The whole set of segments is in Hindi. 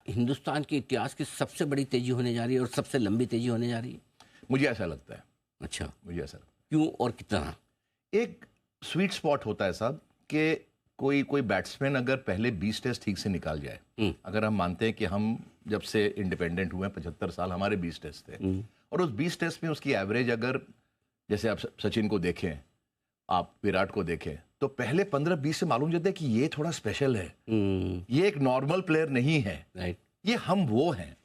हिंदुस्तान के इतिहास की सबसे बड़ी तेजी होने जा रही है और सबसे लंबी तेजी होने जा रही है? मुझे ऐसा लगता है। अच्छा, मुझे ऐसा लगता क्यों और कितना? है एक स्वीट स्पॉट होता है साहब कि कोई कोई बैट्समैन अगर पहले 20 टेस्ट ठीक से निकाल जाए, अगर हम मानते हैं कि हम जब से इंडिपेंडेंट हुए हैं 75 साल हमारे 20 टेस्ट थे, और उस 20 टेस्ट में उसकी एवरेज अगर, जैसे आप सचिन को देखें, आप विराट को देखें, तो पहले 15-20 से मालूम जाता है कि ये थोड़ा स्पेशल है, ये एक नॉर्मल प्लेयर नहीं है। राइट। ये हम वो हैं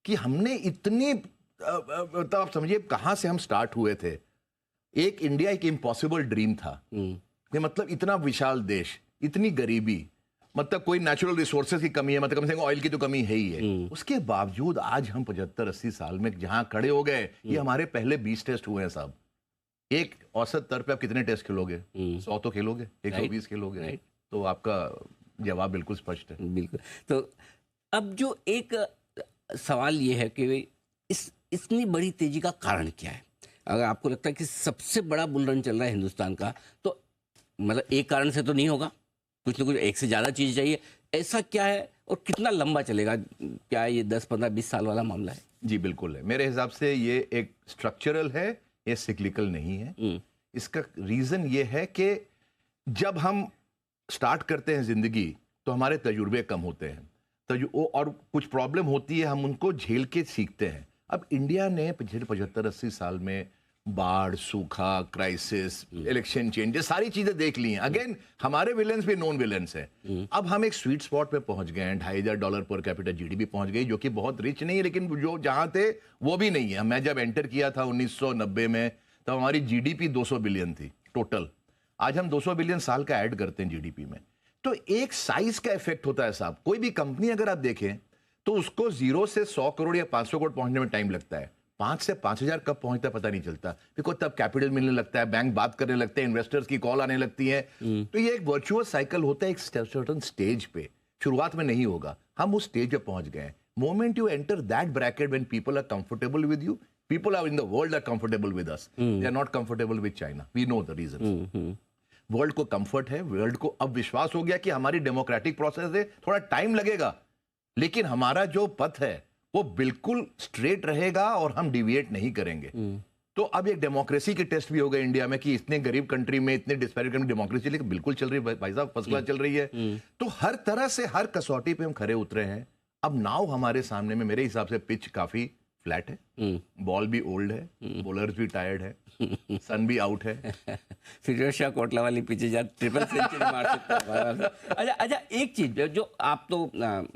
कि हमने इतनी तो आप समझिए कहाँ से हम स्टार्ट हुए थे। एक इंडिया एक इम्पॉसिबल ड्रीम था कि मतलब इतना विशाल देश, इतनी गरीबी, मतलब कोई नेचुरल रिसोर्सेज की कमी है, मतलब कम से कम ऑयल की तो कमी है ही है। उसके बावजूद आज हम 75-80 साल में जहां खड़े हो गए, ये हमारे पहले 20 टेस्ट हुए हैं साहब। एक औसत तौर पे आप कितने टेस्ट खेलोगे? 100 तो खेलोगे, 120 खेलोगे, तो आपका जवाब बिल्कुल स्पष्ट है। बिल्कुल। तो अब जो एक सवाल ये है कि इतनी बड़ी तेजी का कारण क्या है? अगर आपको लगता है कि सबसे बड़ा बुल रन चल रहा है हिंदुस्तान का, तो मतलब एक कारण से तो नहीं होगा, कुछ ना कुछ एक से ज़्यादा चीज़ चाहिए। ऐसा क्या है और कितना लंबा चलेगा? क्या ये 10-15-20 साल वाला मामला है? जी बिल्कुल है। मेरे हिसाब से ये एक स्ट्रक्चरल है, ये सिक्लिकल नहीं है। इसका रीज़न ये है कि जब हम स्टार्ट करते हैं ज़िंदगी तो हमारे तजुर्बे कम होते हैं, और कुछ प्रॉब्लम होती है, हम उनको झेल के सीखते हैं। अब इंडिया ने पिछले 75-80 साल में बाढ़, सूखा, क्राइसिस, इलेक्शन चेंज, सारी चीजें देख ली हैं। अगेन हमारे विलेंस भी नॉन विलेंस हैं। अब हम एक स्वीट स्पॉट पे पहुंच गए हैं, $2,500 पर कैपिटा जीडीपी पहुंच गई, जो कि बहुत रिच नहीं है, लेकिन जो जहां थे वो भी नहीं है। मैं जब एंटर किया था 1990 में, तब हमारी जीडीपी 200 बिलियन थी टोटल। आज हम 200 बिलियन साल का ऐड करते हैं जीडीपी में। तो एक साइज का इफेक्ट होता है साहब। कोई भी कंपनी अगर आप देखें तो उसको 0 से 100 करोड़ या 500 करोड़ पहुंचने में टाइम लगता है। 5 से 5,000 कब पहुंचता है पता नहीं चलता, बिकॉज तब कैपिटल मिलने लगता है, बैंक बात करने लगते हैं, इन्वेस्टर्स की कॉल आने लगती है। तो ये एक वर्चुअस साइकिल होता है एक सर्टेन स्टेज पे। शुरुआत में नहीं होगा, हम उस स्टेज पे पहुंच गए हैं। Moment you enter that bracket when people are comfortable with you, people are in the world are comfortable with us, they are not comfortable with China, we know the reason. World को कंफर्ट है, वर्ल्ड को अब विश्वास हो गया कि हमारी डेमोक्रेटिक प्रोसेस है, थोड़ा टाइम लगेगा लेकिन हमारा जो पथ है वो बिल्कुल स्ट्रेट रहेगा और हम डिविएट नहीं करेंगे। तो अब एक डेमोक्रेसी के टेस्ट भी हो गए इंडिया में कि इतने गरीब कंट्री में, इतने डिस्पैरिट कंट्री, डेमोक्रेसी लेकिन बिल्कुल चल रही है भाई साहब, फर्स्ट क्लास चल रही है। तो हर तरह से हर कसौटी पे हम खरे उतरे हैं। अब नाव हमारे सामने में, मेरे हिसाब से पिच काफी फ्लैट है, बॉल भी ओल्ड है, बॉलर्स भी टायर्ड है, सन भी आउट है। फिरोज शाह कोटला वाली पिच जा ट्रिपल सेंचुरी मार सकता है। अच्छा, एक चीज जो आप तो